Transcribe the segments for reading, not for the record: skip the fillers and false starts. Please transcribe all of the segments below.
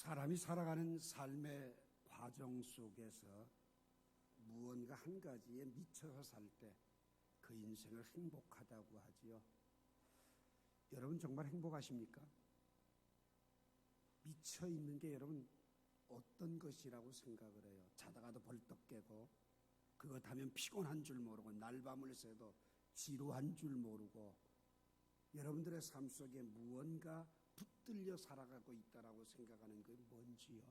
사람이 살아가는 삶의 과정 속에서 무언가 한 가지에 미쳐서 살 때 그 인생을 행복하다고 하지요. 여러분 정말 행복하십니까? 미쳐 있는 게 여러분 어떤 것이라고 생각을 해요? 자다가도 벌떡 깨고 그것 하면 피곤한 줄 모르고 날밤을 새도 지루한 줄 모르고 여러분들의 삶 속에 무언가 붙들려 살아가고 있다라고 생각하는 게 뭔지요?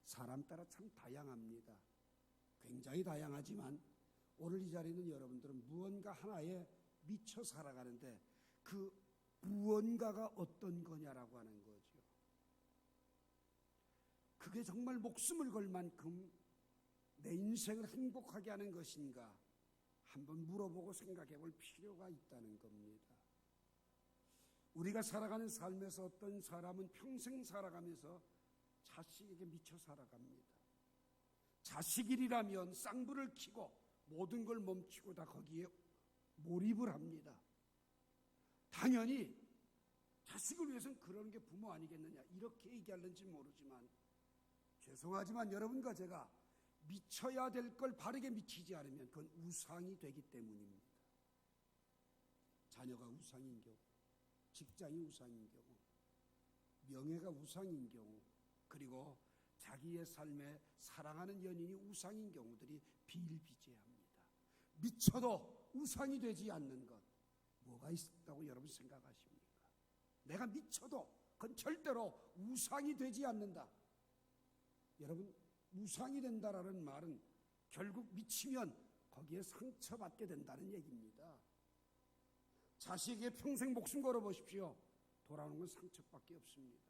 사람 따라 참 다양합니다. 굉장히 다양하지만 오늘 이 자리에 있는 여러분들은 무언가 하나에 미쳐 살아가는데 그 무언가가 어떤 거냐라고 하는 거죠. 그게 정말 목숨을 걸 만큼 내 인생을 행복하게 하는 것인가 한번 물어보고 생각해 볼 필요가 있다는 겁니다. 우리가 살아가는 삶에서 어떤 사람은 평생 살아가면서 자식에게 미쳐 살아갑니다. 자식이라면 쌍불을 켜고 모든 걸 멈추고 다 거기에 몰입을 합니다. 당연히 자식을 위해서는 그러는 게 부모 아니겠느냐 이렇게 얘기하는지 모르지만 죄송하지만 여러분과 제가 미쳐야 될 걸 바르게 미치지 않으면 그건 우상이 되기 때문입니다. 자녀가 우상인 경우, 직장이 우상인 경우, 명예가 우상인 경우, 그리고 자기의 삶에 사랑하는 연인이 우상인 경우들이 비일비재합니다. 미쳐도 우상이 되지 않는 것 뭐가 있다고 여러분 생각하십니까? 내가 미쳐도 그건 절대로 우상이 되지 않는다. 여러분 우상이 된다라는 말은 결국 미치면 거기에 상처받게 된다는 얘기입니다. 자식에게 평생 목숨 걸어보십시오. 돌아오는 건 상처밖에 없습니다.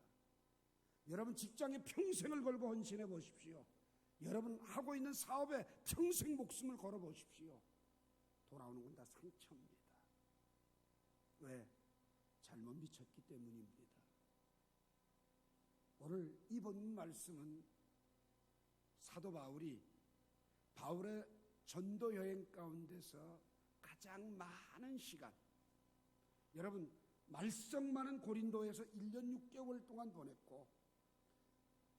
여러분 직장에 평생을 걸고 헌신해 보십시오. 여러분 하고 있는 사업에 평생 목숨을 걸어보십시오. 돌아오는 건 다 상처입니다. 왜? 잘못 미쳤기 때문입니다. 오늘 이번 말씀은 사도 바울의 전도 여행 가운데서 가장 많은 시간, 여러분 말썽 많은 고린도에서 1년 6개월 동안 보냈고,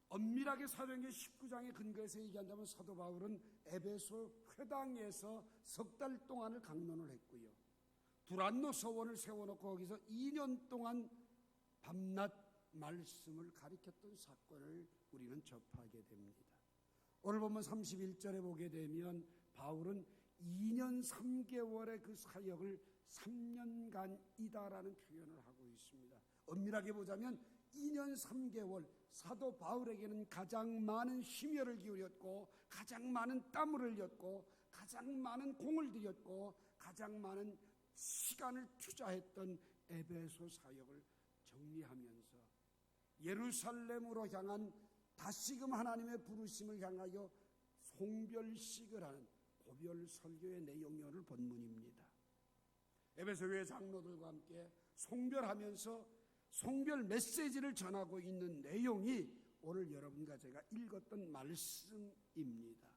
엄밀하게 사도행전 19장의 근거에서 얘기한다면 사도 바울은 에베소 회당에서 석 달 동안을 강론을 했고요. 두란노 서원을 세워놓고 거기서 2년 동안 밤낮 말씀을 가리켰던 사건을 우리는 접하게 됩니다. 오늘 보면 31절에 보게 되면 바울은 2년 3개월의 그 사역을 3년간이다라는 표현을 하고 있습니다. 엄밀하게 보자면 2년 3개월 사도 바울에게는 가장 많은 심혈을 기울였고 가장 많은 땀을 흘렸고 가장 많은 공을 들였고 가장 많은 시간을 투자했던 에베소 사역을 정리하면서 예루살렘으로 향한 다시금 하나님의 부르심을 향하여 송별식을 하는 고별 설교의 내용이 오늘 본문입니다. 에베소 교회 장로들과 함께 송별하면서 송별 메시지를 전하고 있는 내용이 오늘 여러분과 제가 읽었던 말씀입니다.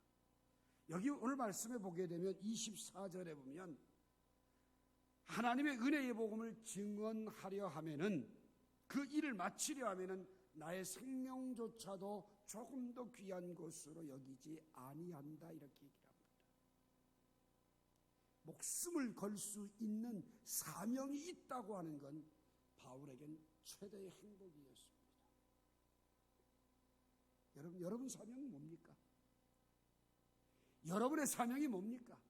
여기 오늘 말씀에 보게 되면 24절에 보면 하나님의 은혜의 복음을 증언하려 하면은 그 일을 마치려 하면은 나의 생명조차도 조금 더 귀한 것으로 여기지 아니한다 이렇게 얘기합니다. 목숨을 걸 수 있는 사명이 있다고 하는 건 바울에겐 최대의 행복이었습니다. 여러분 사명이 뭡니까? 여러분의 사명이 뭡니까?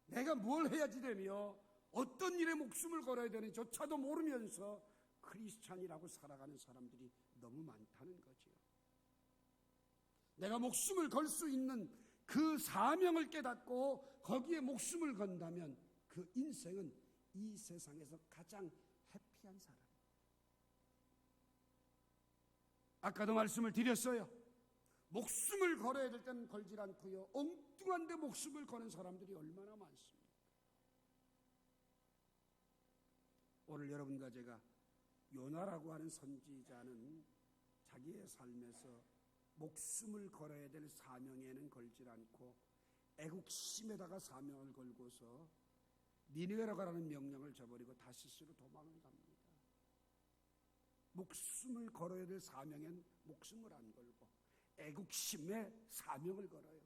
내가 뭘 해야지 되며 어떤 일에 목숨을 걸어야 되는지조차도 모르면서 크리스찬이라고 살아가는 사람들이 너무 많다는 거죠. 내가 목숨을 걸 수 있는 그 사명을 깨닫고 거기에 목숨을 건다면 그 인생은 이 세상에서 가장 해피한 사람입니다. 아까도 말씀을 드렸어요. 목숨을 걸어야 될 때는 걸질 않고요. 엉뚱한 데 목숨을 거는 사람들이 얼마나 많습니까? 오늘 여러분과 제가 요나라고 하는 선지자는 자기의 삶에서 목숨을 걸어야 될 사명에는 걸질 않고 애국심에다가 사명을 걸고서 니느웨로 가라는 명령을 저버리고 다시스로 도망을 갑니다. 목숨을 걸어야 될 사명엔 목숨을 안 걸고 애국심에 사명을 걸어요.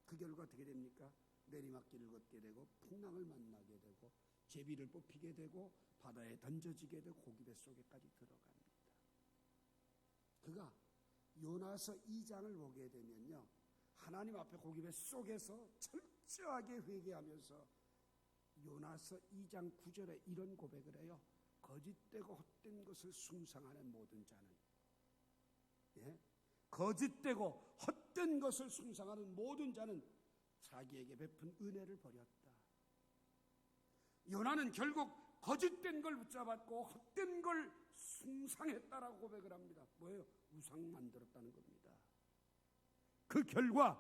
그 결과 어떻게 됩니까? 내리막길을 걷게 되고 풍랑을 만나게 되고 제비를 뽑히게 되고 바다에 던져지게 되고 고기배 속에까지 들어갑니다. 그가 요나서 2장을 보게 되면요, 하나님 앞에 고기배 속에서 철저하게 회개하면서 요나서 2장 9절에 이런 고백을 해요. 거짓되고 헛된 것을 숭상하는 모든 자는, 거짓되고 헛된 것을 숭상하는 모든 자는 자기에게 베푼 은혜를 버렸다. 요나는 결국 거짓된 걸 붙잡았고 헛된 걸 숭상했다라고 고백을 합니다. 뭐예요? 우상 만들었다는 겁니다. 그 결과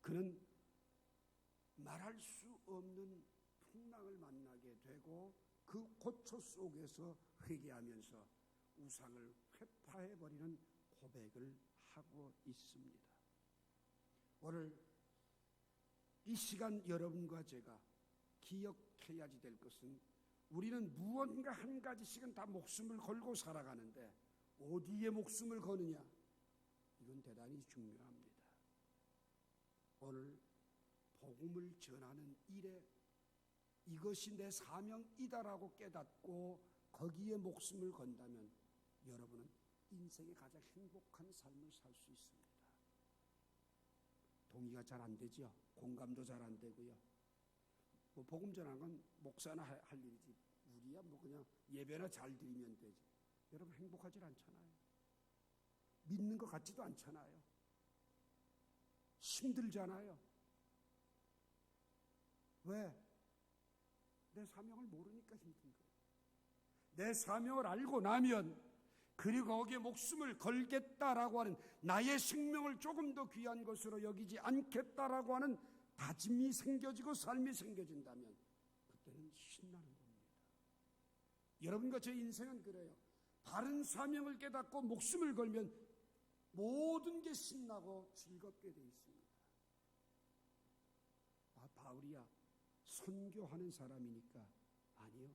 그는 말할 수 없는 풍랑을 만나게 되고 그 고초 속에서 회개하면서 우상을 회파해버리는 고백을 하고 있습니다. 오늘 이 시간 여러분과 제가 기억해야지 될 것은, 우리는 무언가 한 가지씩은 다 목숨을 걸고 살아가는데 어디에 목숨을 거느냐, 이건 대단히 중요합니다. 오늘 복음을 전하는 일에 이것이 내 사명이다라고 깨닫고 거기에 목숨을 건다면 여러분은 인생의 가장 행복한 삶을 살 수 있습니다. 동의가 잘 안 되죠. 공감도 잘 안 되고요. 뭐 복음 전하는 건 목사나 할 일이지, 우리야 뭐 그냥 예배나 잘 드리면 되지. 여러분 행복하지 않잖아요. 믿는 것 같지도 않잖아요. 힘들잖아요. 왜? 내 사명을 모르니까 힘든 거예요. 내 사명을 알고 나면, 그리고 거기에 목숨을 걸겠다라고 하는, 나의 생명을 조금 더 귀한 것으로 여기지 않겠다라고 하는 다짐이 생겨지고 삶이 생겨진다면 그때는 신나는 겁니다. 여러분과 제 인생은 그래요. 바른 사명을 깨닫고 목숨을 걸면 모든 게 신나고 즐겁게 돼 있습니다. 바울이야 선교하는 사람이니까. 아니요.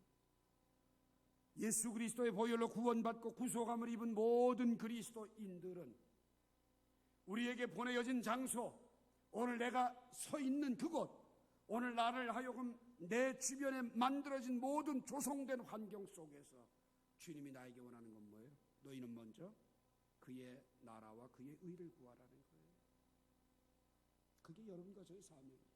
예수 그리스도의 보혈로 구원받고 구속함을 입은 모든 그리스도인들은 우리에게 보내어진 장소, 오늘 내가 서 있는 그곳, 오늘 나를 하여금 내 주변에 만들어진 모든 조성된 환경 속에서 주님이 나에게 원하는 건 뭐예요? 너희는 먼저 그의 나라와 그의 의를 구하라는 거예요. 그게 여러분과 저의 사명이에요.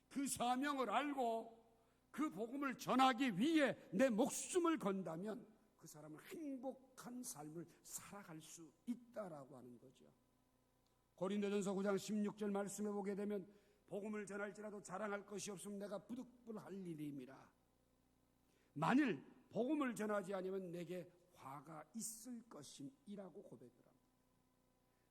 그 사명을 알고 그 복음을 전하기 위해 내 목숨을 건다면 그 사람은 행복한 삶을 살아갈 수 있다라고 하는 거죠. 고린도전서 9장 16절 말씀해 보게 되면, 복음을 전할지라도 자랑할 것이 없으면 내가 부득불할 일임이라. 만일 복음을 전하지 않으면 내게 화가 있을 것임이라고 고백을 합니다.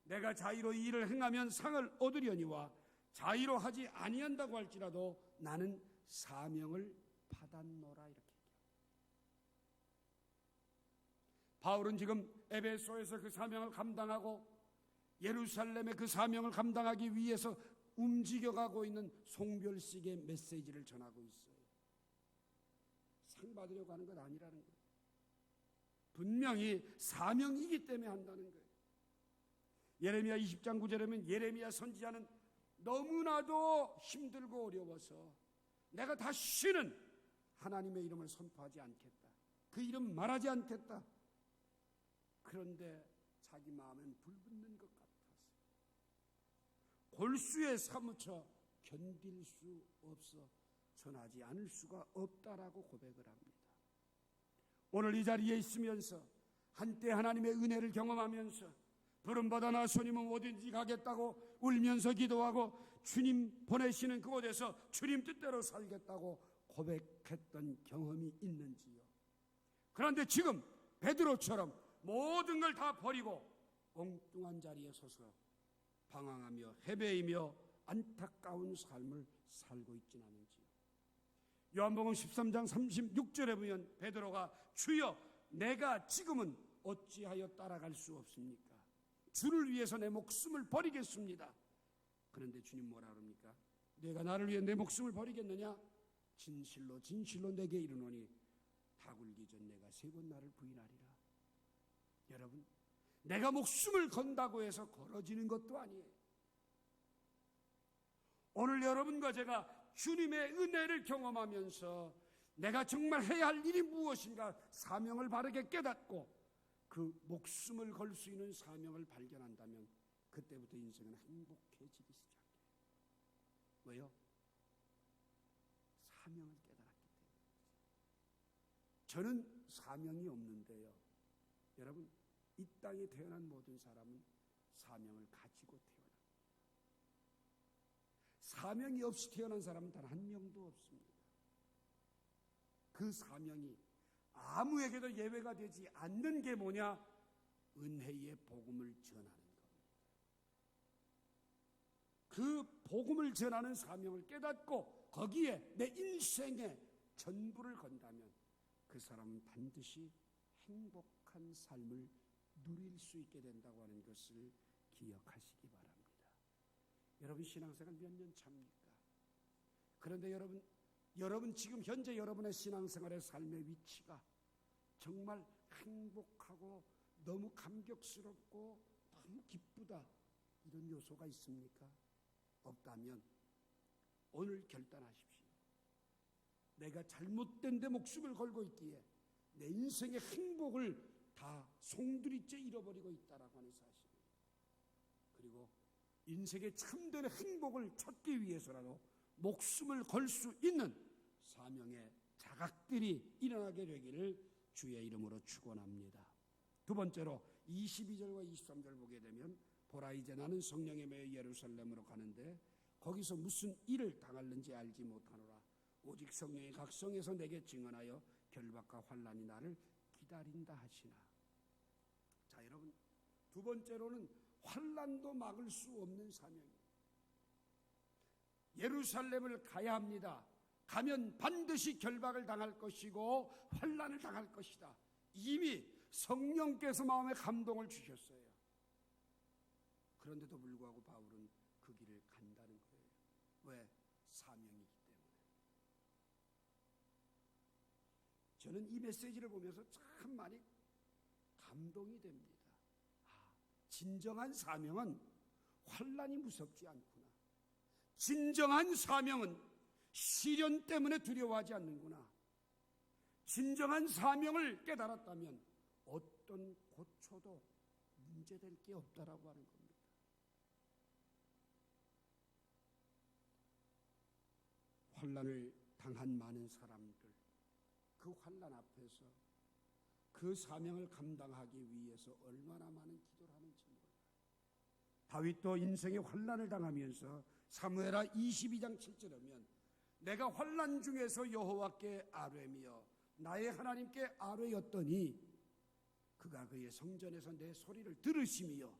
내가 자의로 이 일을 행하면 상을 얻으려니와 자의로 하지 아니한다고 할지라도 나는 사명을 받았노라, 이렇게 얘기합니다. 바울은 지금 에베소에서 그 사명을 감당하고 예루살렘의 그 사명을 감당하기 위해서 움직여가고 있는 송별식의 메시지를 전하고 있어요. 상 받으려고 하는 건 아니라는 거예요. 분명히 사명이기 때문에 한다는 거예요. 예레미야 20장 9절에는 예레미야 선지자는 너무나도 힘들고 어려워서 내가 다시는 하나님의 이름을 선포하지 않겠다, 그 이름 말하지 않겠다. 그런데 자기 마음엔 불붙는 것 같아서 골수에 사무쳐 견딜 수 없어 전하지 않을 수가 없다라고 고백을 합니다. 오늘 이 자리에 있으면서 한때 하나님의 은혜를 경험하면서 부름받아 나서님은 어딘지 가겠다고 울면서 기도하고 주님 보내시는 그곳에서 주님 뜻대로 살겠다고 고백했던 경험이 있는지요? 그런데 지금 베드로처럼 모든 걸 다 버리고 엉뚱한 자리에 서서 방황하며 헤매이며 안타까운 삶을 살고 있지는 않은지요? 요한복음 13장 36절에 보면 베드로가 주여 내가 지금은 어찌하여 따라갈 수 없습니까? 주를 위해서 내 목숨을 버리겠습니다. 그런데 주님 뭐라 그럽니까? 내가 나를 위해 내 목숨을 버리겠느냐? 진실로 진실로 내게 이르노니 다 굴기 전 내가 3번 나를 부인하리라. 여러분, 내가 목숨을 건다고 해서 걸어지는 것도 아니에요. 오늘 여러분과 제가 주님의 은혜를 경험하면서 내가 정말 해야 할 일이 무엇인가 사명을 바르게 깨닫고 그 목숨을 걸 수 있는 사명을 발견한다면 그때부터 인생은 행복해지기 시작해요. 왜요? 사명을 깨달았기 때문에. 저는 사명이 없는데요. 여러분, 이 땅에 태어난 모든 사람은 사명을 가지고 태어납니다. 사명이 없이 태어난 사람은 단 한 명도 없습니다. 그 사명이 아무에게도 예외가 되지 않는 게 뭐냐? 은혜의 복음을 전하는 겁니다. 그 복음을 전하는 사명을 깨닫고 거기에 내 인생의 전부를 건다면 그 사람은 반드시 행복한 삶을 누릴 수 있게 된다고 하는 것을 기억하시기 바랍니다. 여러분 신앙생활 몇 년 차입니까? 그런데 여러분 지금 현재 여러분의 신앙생활의 삶의 위치가 정말 행복하고 너무 감격스럽고 너무 기쁘다 이런 요소가 있습니까? 없다면 오늘 결단하십시오. 내가 잘못된 데 목숨을 걸고 있기에 내 인생의 행복을 다 송두리째 잃어버리고 있다라고 하는 사실입니다. 그리고 인생의 참된 행복을 찾기 위해서라도 목숨을 걸 수 있는 사명의 자각들이 일어나게 되기를 주의 이름으로 축원합니다. 두 번째로 22절과 23절 보게 되면 보라 이제 나는 성령에 매여 예루살렘으로 가는데 거기서 무슨 일을 당할는지 알지 못하노라. 오직 성령이 각 성에서 내게 증언하여 결박과 환난이 나를 기다린다 하시나. 자, 여러분, 두 번째로는 환난도 막을 수 없는 사명입니다. 예루살렘을 가야 합니다. 가면 반드시 결박을 당할 것이고 환난을 당할 것이다. 이미 성령께서 마음에 감동을 주셨어요. 그런데도 불구하고 바울은 그 길을 간다는 거예요. 왜? 사명이기 때문에. 저는 이 메시지를 보면서 참 많이 감동이 됩니다. 진정한 사명은 환난이 무섭지 않구나. 진정한 사명은 시련 때문에 두려워하지 않는구나. 진정한 사명을 깨달았다면 어떤 고초도 문제될 게 없다라고 하는 겁니다. 환난을 당한 많은 사람들, 그 환난 앞에서 그 사명을 감당하기 위해서 얼마나 많은 기도를 하는지 몰라요. 다윗도 인생의 환난을 당하면서 사무엘하 22장 7절에 보면 내가 환난 중에서 여호와께 아뢰며 나의 하나님께 아뢰었더니 그가 그의 성전에서 내 소리를 들으시며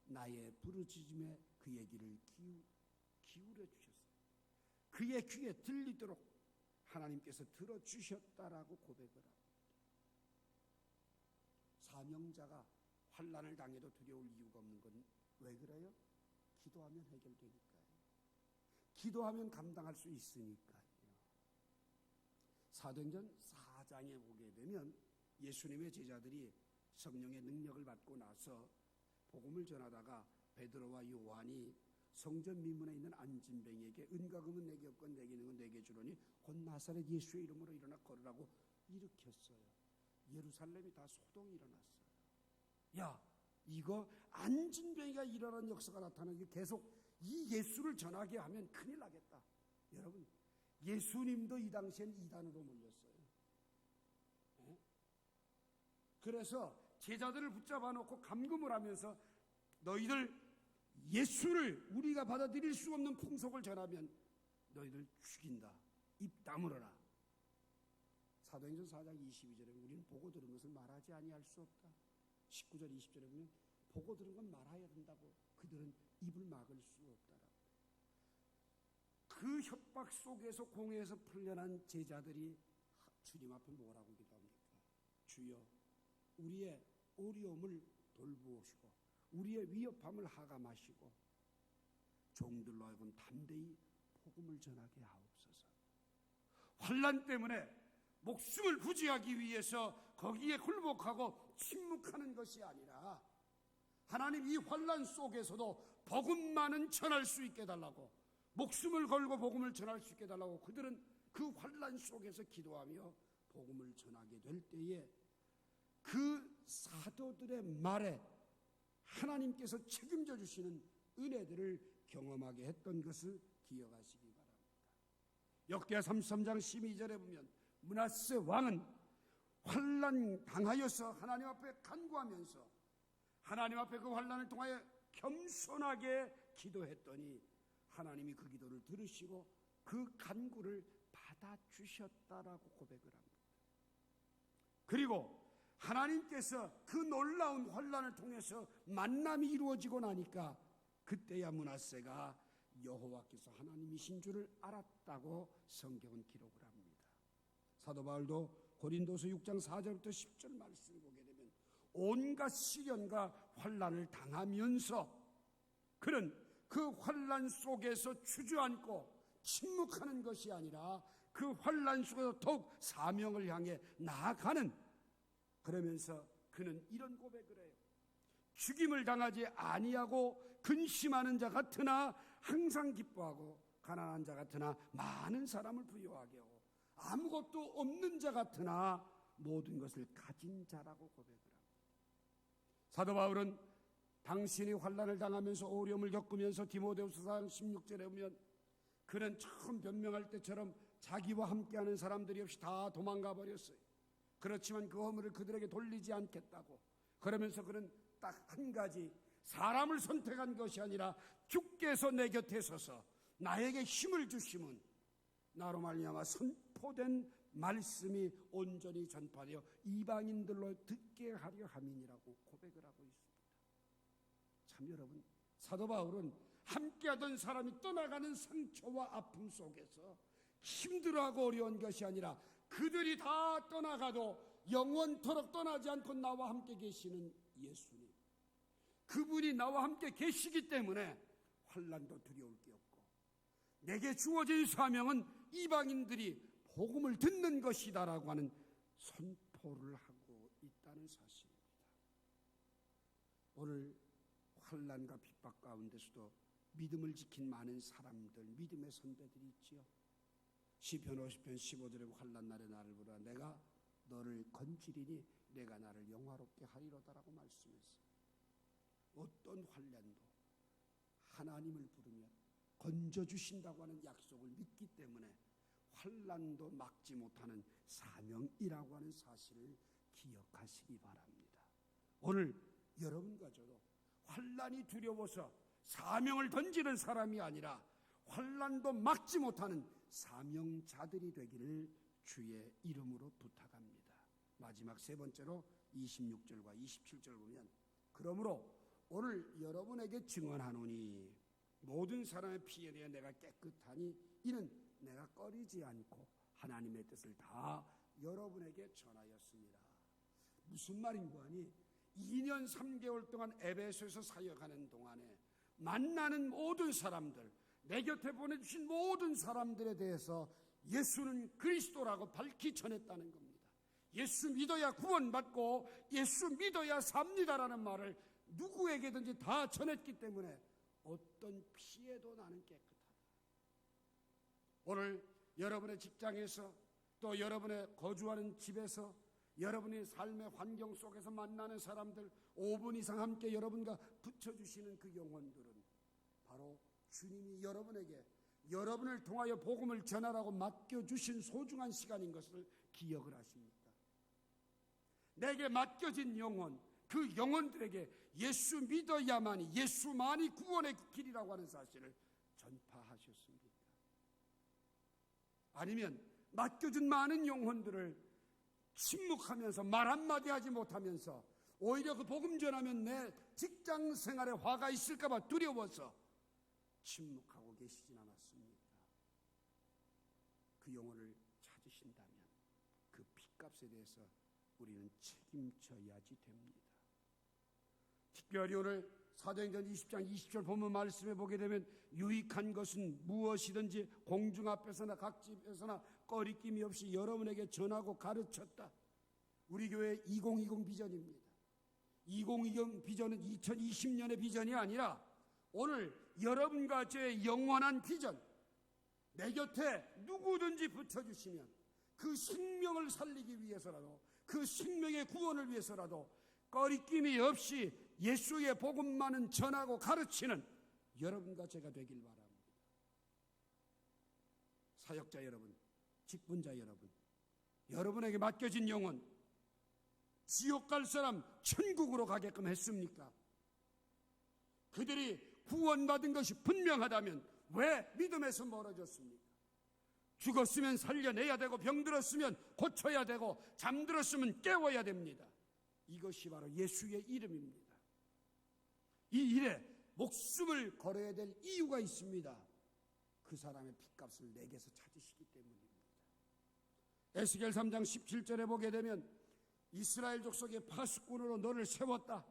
나의 부르짖음에 그의 귀를 기울여 주셨어요. 그의 귀에 들리도록 하나님께서 들어주셨다라고 고백을 합니다. 사명자가 환난을 당해도 두려울 이유가 없는 건 왜 그래요? 기도하면 해결되니까요. 기도하면 감당할 수 있으니까요. 사도행전 4장에 보게 되면 예수님의 제자들이 성령의 능력을 받고 나서 복음을 전하다가 베드로와 요한이 성전 미문에 있는 안진뱅이에게 은과 금은 내게 없고 내게 있는 건 내게 주노니 곧 나사렛 예수의 이름으로 일어나 걸으라고 일으켰어요. 예루살렘이 다 소동이 일어났어요. 야, 이거 안진뱅이가 일어난 역사가 나타나는 게 계속 이 예수를 전하게 하면 큰일 나겠다. 여러분, 예수님도 이 당시엔 이단으로 몰렸어요. 네? 그래서 제자들을 붙잡아 놓고 감금을 하면서 너희들 예수를 우리가 받아들일 수 없는 풍속을 전하면 너희들 죽인다. 입 다물어라. 사도행전 4장 22절에 우리는 보고 들은 것을 말하지 아니할 수 없다. 19절 20절에 보면 보고 들은 건 말해야 된다고 그들은 입을 막을 수 없다라고. 그 협박 속에서 공회에서 풀려난 제자들이 주님 앞에 뭐라고 기도합니까? 주여 우리의 어려움을 돌보시고 우리의 위협함을 하감하시고 종들로 하여금 담대히 복음을 전하게 하옵소서. 환난 때문에 목숨을 부지하기 위해서 거기에 굴복하고 침묵하는 것이 아니라 하나님 이 환난 속에서도 복음만은 전할 수 있게 해달라고, 목숨을 걸고 복음을 전할 수 있게 해달라고 그들은 그 환난 속에서 기도하며 복음을 전하게 될 때에 그 사도들의 말에 하나님께서 책임져 주시는 은혜들을 경험하게 했던 것을 기억하시기 바랍니다. 역대하 33장 12절에 보면 므낫세 왕은 환난 당하여서 하나님 앞에 간구하면서 하나님 앞에 그 환난을 통하여 겸손하게 기도했더니 하나님이 그 기도를 들으시고 그 간구를 받아주셨다라고 고백을 합니다. 그리고 하나님께서 그 놀라운 환난을 통해서 만남이 이루어지고 나니까 그때야 므낫세가 여호와께서 하나님이신 줄을 알았다고 성경은 기록을 합니다. 사도 바울도 고린도서 6장 4절부터 10절 말씀을 보게 되면 온갖 시련과 환난을 당하면서 그는 그 환난 속에서 주저앉고 침묵하는 것이 아니라 그 환난 속에서 더욱 사명을 향해 나아가는, 그러면서 그는 이런 고백을 해요. 죽임을 당하지 아니하고 근심하는 자 같으나 항상 기뻐하고 가난한 자 같으나 많은 사람을 부유하게 하고 아무것도 없는 자 같으나 모든 것을 가진 자라고 고백을 합니다. 사도 바울은 당신이 환난을 당하면서 어려움을 겪으면서 디모데후서 4장 16절에 보면 그는 처음 변명할 때처럼 자기와 함께하는 사람들이 없이 다 도망가 버렸어요. 그렇지만 그 허물을 그들에게 돌리지 않겠다고, 그러면서 그는 딱 한 가지, 사람을 선택한 것이 아니라 주께서 내 곁에 서서 나에게 힘을 주심은 나로 말미암아 선포된 말씀이 온전히 전파되어 이방인들로 듣게 하려 함이니라고 고백을 하고 있습니다. 참 여러분, 사도 바울은 함께하던 사람이 떠나가는 상처와 아픔 속에서 힘들어하고 어려운 것이 아니라 그들이 다 떠나가도 영원토록 떠나지 않고 나와 함께 계시는 예수님, 그분이 나와 함께 계시기 때문에 환난도 두려울 게 없고 내게 주어진 사명은 이방인들이 복음을 듣는 것이다라고 하는 선포를 하고 있다는 사실입니다. 오늘 환난과 핍박 가운데서도 믿음을 지킨 많은 사람들, 믿음의 선배들이 있지요. 시편 50편 15절에 환난 날에 나를 부르라 내가 너를 건지리니 내가 나를 영화롭게 하리로다라고 말씀했어요. 어떤 환난도 하나님을 부르면 건져주신다고 하는 약속을 믿기 때문에 환난도 막지 못하는 사명이라고 하는 사실을 기억하시기 바랍니다. 오늘 여러분과 저도 환난이 두려워서 사명을 던지는 사람이 아니라 환난도 막지 못하는 사명자들이 되기를 주의 이름으로 부탁합니다. 마지막 세 번째로 26절과 27절 보면 그러므로 오늘 여러분에게 증언하노니 모든 사람의 피에 대해 내가 깨끗하니 이는 내가 꺼리지 않고 하나님의 뜻을 다 여러분에게 전하였습니다. 무슨 말인고 하니 2년 3개월 동안 에베소에서 사역하는 동안에 만나는 모든 사람들, 내 곁에 보내주신 모든 사람들에 대해서 예수는 그리스도라고 밝히 전했다는 겁니다. 예수 믿어야 구원받고 예수 믿어야 삽니다라는 말을 누구에게든지 다 전했기 때문에 어떤 피해도 나는 깨끗하다. 오늘 여러분의 직장에서 또 여러분의 거주하는 집에서 여러분의 삶의 환경 속에서 만나는 사람들 5분 이상 함께 여러분과 붙여주시는 그 영혼들은 바로 주님이 여러분에게 여러분을 통하여 복음을 전하라고 맡겨주신 소중한 시간인 것을 기억을 하십니까? 내게 맡겨진 영혼, 그 영혼들에게 예수 믿어야만이, 예수만이 구원의 길이라고 하는 사실을 전파하셨습니까? 아니면 맡겨준 많은 영혼들을 침묵하면서 말 한마디 하지 못하면서 오히려 그 복음 전하면 내 직장 생활에 화가 있을까 봐 두려워서 침묵하고 계시진 않았습니까? 그 영혼을 찾으신다면 그 핏값에 대해서 우리는 책임져야지 됩니다. 특별히 오늘 사도행전 20장 20절 본문 말씀에 보게 되면 유익한 것은 무엇이든지 공중 앞에서나 각 집에서나 꺼리낌이 없이 여러분에게 전하고 가르쳤다. 우리 교회 2020 비전입니다. 2020 비전은 2020년의 비전이 아니라 오늘 여러분과 저의 영원한 비전, 내 곁에 누구든지 붙여주시면 그 생명을 살리기 위해서라도, 그 생명의 구원을 위해서라도 꺼리낌이 없이 예수의 복음만은 전하고 가르치는 여러분과 제가 되길 바랍니다. 사역자 여러분, 직분자 여러분, 여러분에게 맡겨진 영혼, 지옥 갈 사람 천국으로 가게끔 했습니까? 그들이 구원받은 것이 분명하다면 왜 믿음에서 멀어졌습니까? 죽었으면 살려내야 되고, 병들었으면 고쳐야 되고, 잠들었으면 깨워야 됩니다. 이것이 바로 예수의 이름입니다. 이 일에 목숨을 걸어야 될 이유가 있습니다. 그 사람의 핏값을 내게서 찾으시기 때문입니다. 에스겔 3장 17절에 보게 되면 이스라엘 족속의 파수꾼으로 너를 세웠다.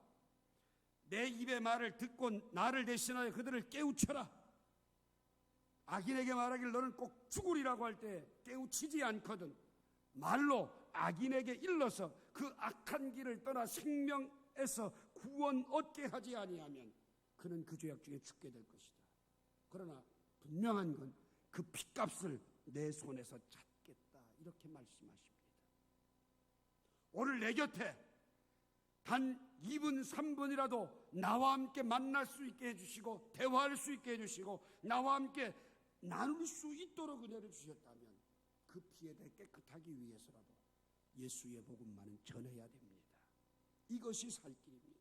내 입의 말을 듣고 나를 대신하여 그들을 깨우쳐라. 악인에게 말하길 너는 꼭 죽으리라고 할 때 깨우치지 않거든 말로 악인에게 일러서 그 악한 길을 떠나 생명에서 구원 얻게 하지 아니하면 그는 그 죄악 중에 죽게 될 것이다. 그러나 분명한 건 그 핏값을 내 손에서 찾겠다, 이렇게 말씀하십니다. 오늘 내 곁에 단 2분 3분이라도 나와 함께 만날 수 있게 해주시고 대화할 수 있게 해주시고 나와 함께 나눌 수 있도록 은혜를 주셨다면 그 피에 대해 깨끗하기 위해서라도 예수의 복음만은 전해야 됩니다. 이것이 살 길입니다.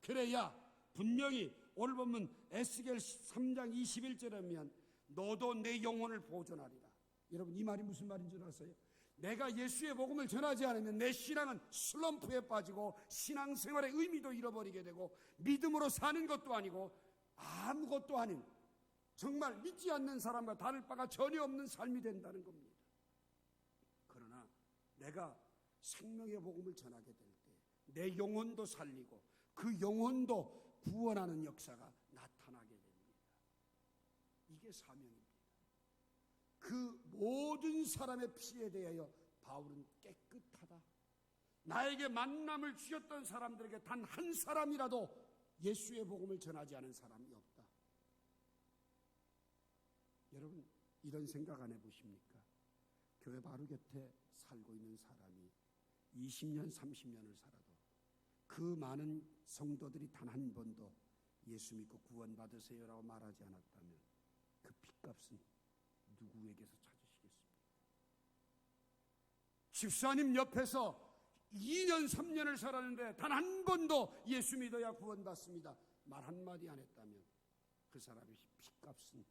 그래야 분명히 오늘 보면 에스겔 3장 21절에 보면 너도 내 영혼을 보존하리라. 여러분, 이 말이 무슨 말인 줄 아세요? 내가 예수의 복음을 전하지 않으면 내 신앙은 슬럼프에 빠지고 신앙생활의 의미도 잃어버리게 되고 믿음으로 사는 것도 아니고 아무것도 아닌, 정말 믿지 않는 사람과 다를 바가 전혀 없는 삶이 된다는 겁니다. 그러나 내가 생명의 복음을 전하게 될 때 내 영혼도 살리고 그 영혼도 구원하는 역사가 나타나게 됩니다. 이게 사명입니다. 그 모든 사람의 피에 대하여 바울은 깨끗하다. 나에게 만남을 주셨던 사람들에게 단 한 사람이라도 예수의 복음을 전하지 않은 사람이 없다. 여러분, 이런 생각 안 해보십니까? 교회 바로 곁에 살고 있는 사람이 20년, 30년을 살아도 그 많은 성도들이 단 한 번도 예수 믿고 구원받으세요라고 말하지 않았다면 그 핏값은 누구에게서 찾으시겠습니까? 집사님 옆에서 2년, 3년을 살았는데 단 한 번도 예수 믿어야 구원받습니다, 말 한마디 안 했다면 그 사람의 핏값은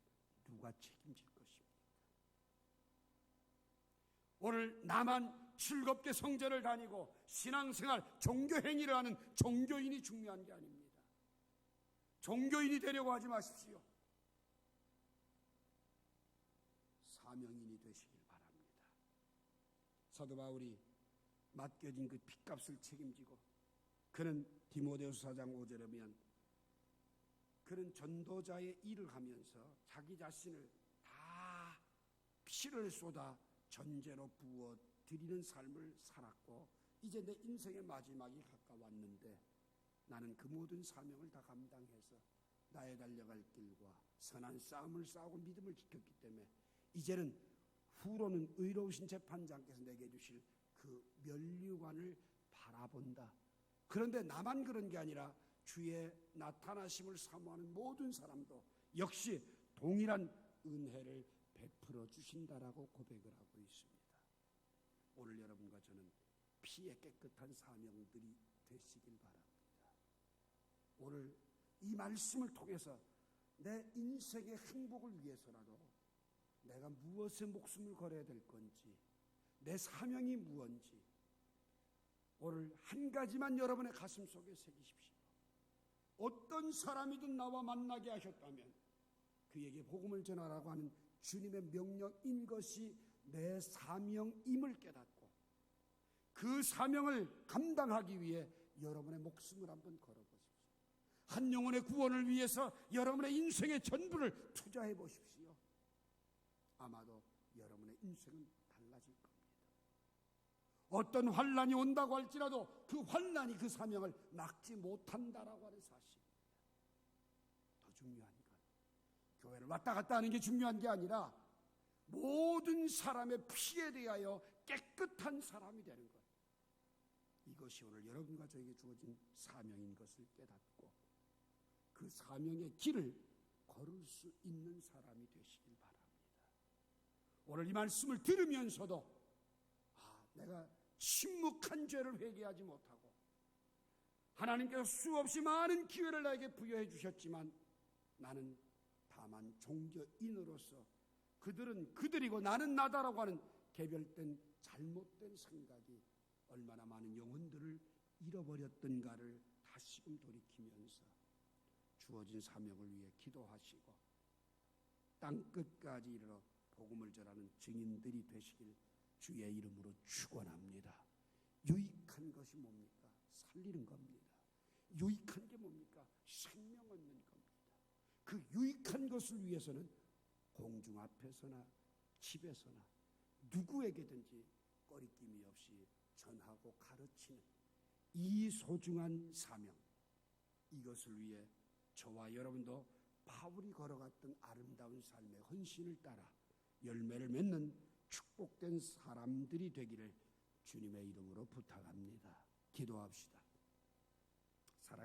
누가 책임질 것입니까? 오늘 나만 즐겁게 성전을 다니고 신앙생활, 종교행위를 하는 종교인이 중요한 게 아닙니다. 종교인이 되려고 하지 마십시오. 사명인이 되시길 바랍니다. 사도 바울이 맡겨진 그 핏값을 책임지고 그는 디모데후서 4장 5절에 보면 그는 전도자의 일을 하면서 자기 자신을 다 피를 쏟아 전제로 부어 드리는 삶을 살았고 이제 내 인생의 마지막이 가까웠는데 나는 그 모든 사명을 다 감당해서 나의 달려갈 길과 선한 싸움을 싸우고 믿음을 지켰기 때문에 이제는 후로는 의로우신 재판장께서 내게 주실 그 면류관을 바라본다. 그런데 나만 그런 게 아니라 주의 나타나심을 사모하는 모든 사람도 역시 동일한 은혜를 베풀어 주신다라고 고백을 하고 있습니다. 오늘 여러분과 저는 피에 깨끗한 사명들이 되시길 바랍니다. 오늘 이 말씀을 통해서 내 인생의 행복을 위해서라도 내가 무엇에 목숨을 걸어야 될 건지, 내 사명이 무엇인지 오늘 한 가지만 여러분의 가슴 속에 새기십시오. 어떤 사람이든 나와 만나게 하셨다면 그에게 복음을 전하라고 하는 주님의 명령인 것이 내 사명임을 깨닫고 그 사명을 감당하기 위해 여러분의 목숨을 한번 걸어보십시오. 한 영혼의 구원을 위해서 여러분의 인생의 전부를 투자해 보십시오. 아마도 여러분의 인생은 어떤 환난이 온다고 할지라도 그 환난이 그 사명을 막지 못한다라고 하는 사실입니다. 더 중요한 건 교회를 왔다 갔다 하는 게 중요한 게 아니라 모든 사람의 피에 대하여 깨끗한 사람이 되는 것. 이것이 오늘 여러분과 저에게 주어진 사명인 것을 깨닫고 그 사명의 길을 걸을 수 있는 사람이 되시길 바랍니다. 오늘 이 말씀을 들으면서도 내가 침묵한 죄를 회개하지 못하고 하나님께서 수없이 많은 기회를 나에게 부여해 주셨지만 나는 다만 종교인으로서 그들은 그들이고 나는 나다라고 하는 개별된 잘못된 생각이 얼마나 많은 영혼들을 잃어버렸던가를 다시금 돌이키면서 주어진 사명을 위해 기도하시고 땅끝까지 이르러 복음을 전하는 증인들이 되시길 주의 이름으로 축원합니다. 유익한 것이 뭡니까? 살리는 겁니다. 유익한 게 뭡니까? 생명 얻는 겁니다. 그 유익한 것을 위해서는 공중 앞에서나 집에서나 누구에게든지 꺼리낌이 없이 전하고 가르치는 이 소중한 사명, 이것을 위해 저와 여러분도 바울이 걸어갔던 아름다운 삶의 헌신을 따라 열매를 맺는 축복된 사람들이 되기를 주님의 이름으로 부탁합니다. 기도합시다.